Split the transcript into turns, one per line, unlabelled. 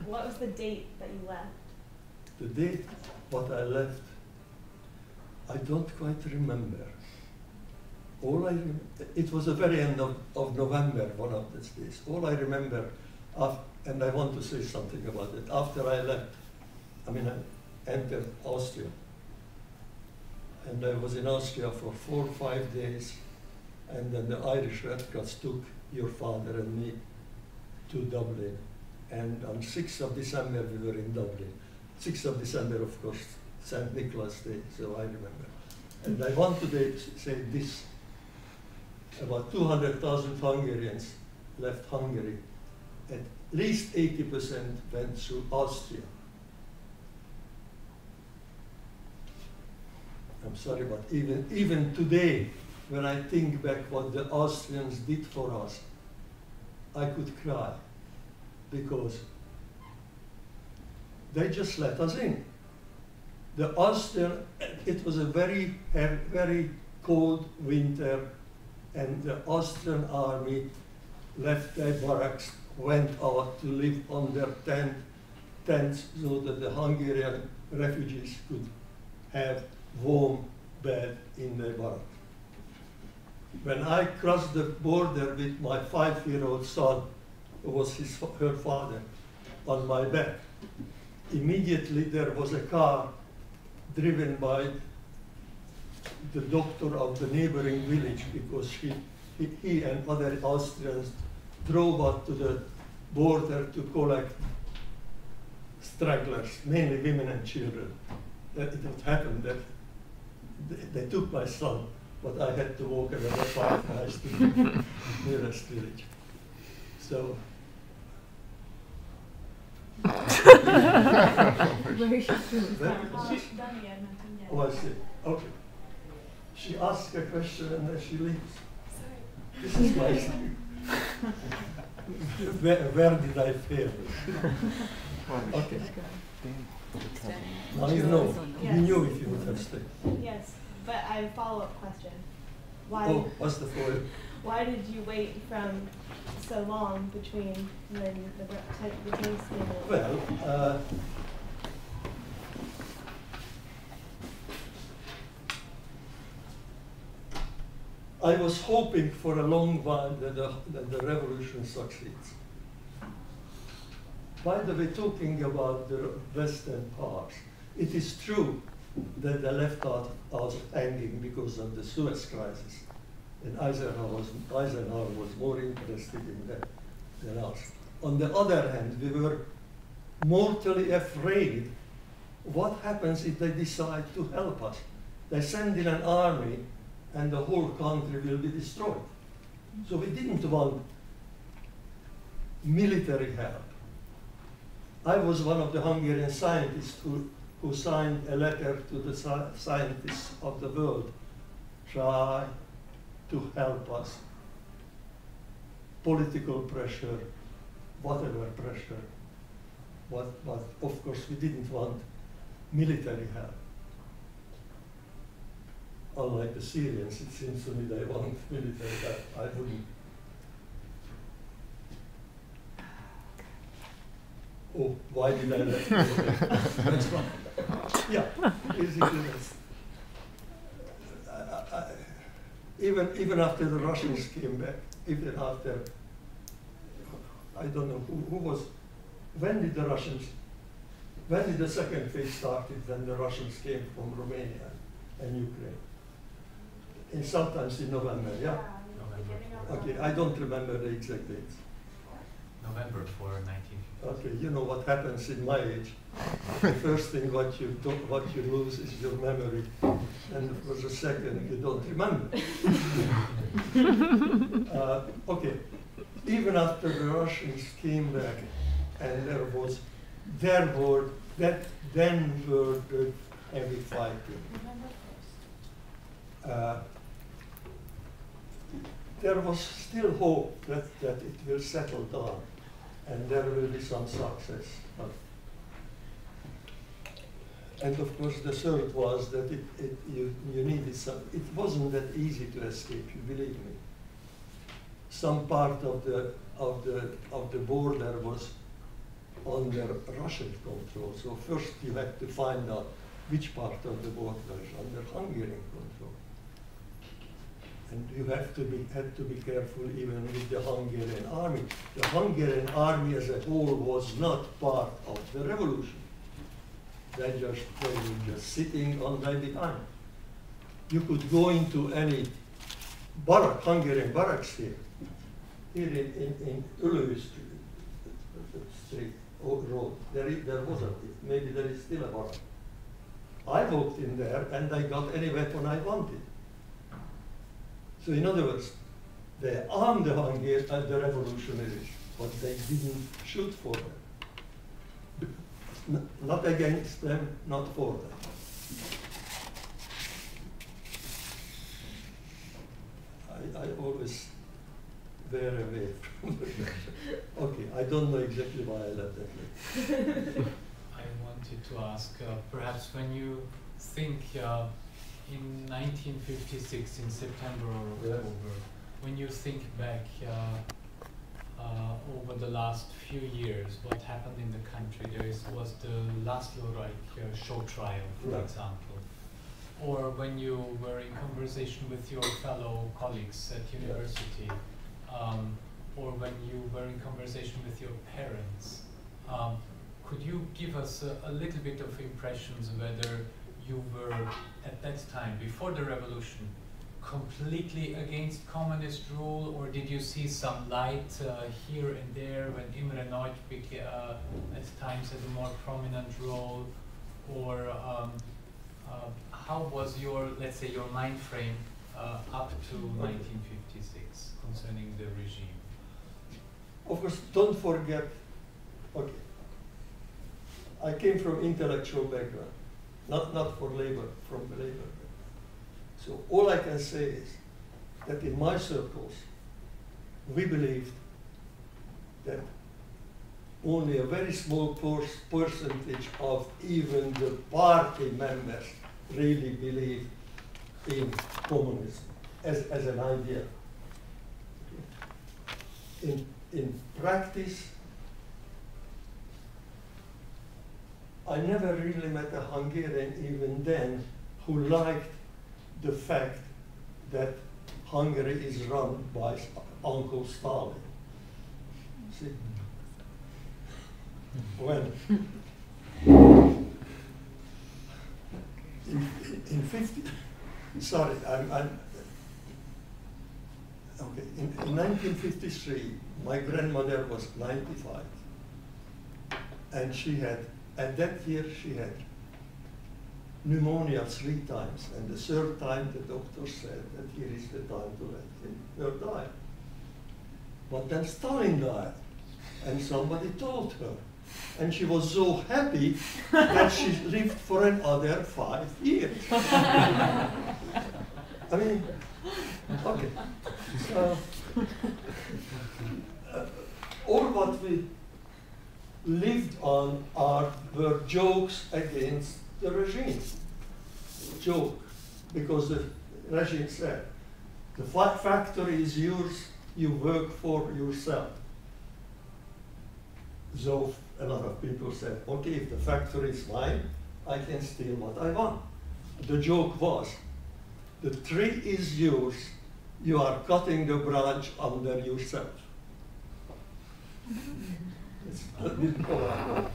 What was the date that you left?
The date what I left, I don't quite remember. It was the very end of November, one of these days. All I remember, and I want to say something about it, after I left, I entered Austria. And I was in Austria for 4 or 5 days, and then the Irish Red Cross took your father and me to Dublin. And on 6th of December, we were in Dublin. 6th of December, of course, St. Nicholas Day, so I remember. And I want to say this, about 200,000 Hungarians left Hungary. At least 80% went through Austria. I'm sorry, but even today, when I think back what the Austrians did for us, I could cry, because they just let us in. The Austrian, it was a very cold winter, and the Austrian army left their barracks, went out to live on their tents so that the Hungarian refugees could have warm bed in their barracks. When I crossed the border with my 5-year-old son, who was her father, on my back, immediately there was a car driven by the doctor of the neighboring village, because he and other Austrians drove up to the border to collect stragglers, mainly women and children. It had happened that they took my son, but I had to walk another 5 miles to the nearest village. So. Oh, I see. Okay. She asks a question and then she leaves. Sorry. This is my son. Where did I fail? Okay. Now you know.
Yes.
You knew if you would have stayed.
Yes, but I have a follow-up question. Why?
Oh, what's the follow-up?
Why did you wait from so long between when the tanks came in?
Well, I was hoping for a long while that the revolution succeeds. By the way, talking about the western parts, it is true that they left us hanging because of the Suez crisis. And Eisenhower was more interested in that than us. On the other hand, we were mortally afraid what happens if they decide to help us. They send in an army and the whole country will be destroyed. So we didn't want military help. I was one of the Hungarian scientists who signed a letter to the scientists of the world, try to help us. Political pressure, whatever pressure. But of course we didn't want military help. Unlike the Syrians, it seems to me they want military help. I wouldn't. Oh, why did I let That's wrong. Yeah, basically that's. Even after the Russians came back, even after, I don't know who was, when did the second phase started, when the Russians came from Romania and Ukraine? And sometimes in November, yeah?
November.
Okay, I don't remember the exact dates.
November for 1950.
Okay, you know what happens in my age. The first thing what you lose is your memory, and for the second you don't remember. Okay, even after the Russians came back, and then were the heavy fighting. There was still hope that it will settle down and there will be some success. And of course the third was that you needed some, it wasn't that easy to escape, you believe me. Some part of the border was under Russian control. So first you had to find out which part of the border is under Hungarian control. And you had to be careful even with the Hungarian army. The Hungarian army as a whole was not part of the revolution. They were just sitting on their behind. You could go into any Hungarian barracks here in Ülő Street road. There wasn't. Maybe there is still a barrack. I walked in there and I got any weapon I wanted. So in other words, they armed the Hungarians and the revolutionaries, but they didn't shoot for them. Not against them, not for them. I always veer away from the Okay, I don't know exactly why I left that.
I wanted to ask, perhaps when you think in 1956, in September or
Yes.
October, when you think back over the last few years, what happened in the country, was the Laszlo Reich show trial, for
Right.
example, or when you were in conversation with your fellow colleagues at university, or when you were in conversation with your parents, could you give us a little bit of impressions whether you were, at that time, before the revolution, completely against communist rule, or did you see some light here and there when Imre Nagy at times had a more prominent role, or how was your, let's say, your mind frame up to 1956 concerning the regime?
Of course, don't forget, okay, I came from intellectual background, not for labor, from the labor background. So all I can say is that in my circles, we believed that only a very small percentage of even the party members really believed in communism as an idea. In practice, I never really met a Hungarian even then who liked the fact that Hungary is run by Uncle Stalin. See? When in 50, sorry, okay, in 1953, my grandmother was 95, and she had, at that year, she had pneumonia 3 times, and the 3rd time the doctor said that here is the time to let her die. But then Stalin died, and somebody told her, and she was so happy that she lived for another 5 years. I mean, okay. All what we lived on were jokes against the regime. Joke, because the regime said, the factory is yours, you work for yourself. So a lot of people said, okay, if the factory is mine, I can steal what I want. The joke was, the tree is yours, you are cutting the branch under yourself. That didn't go out well.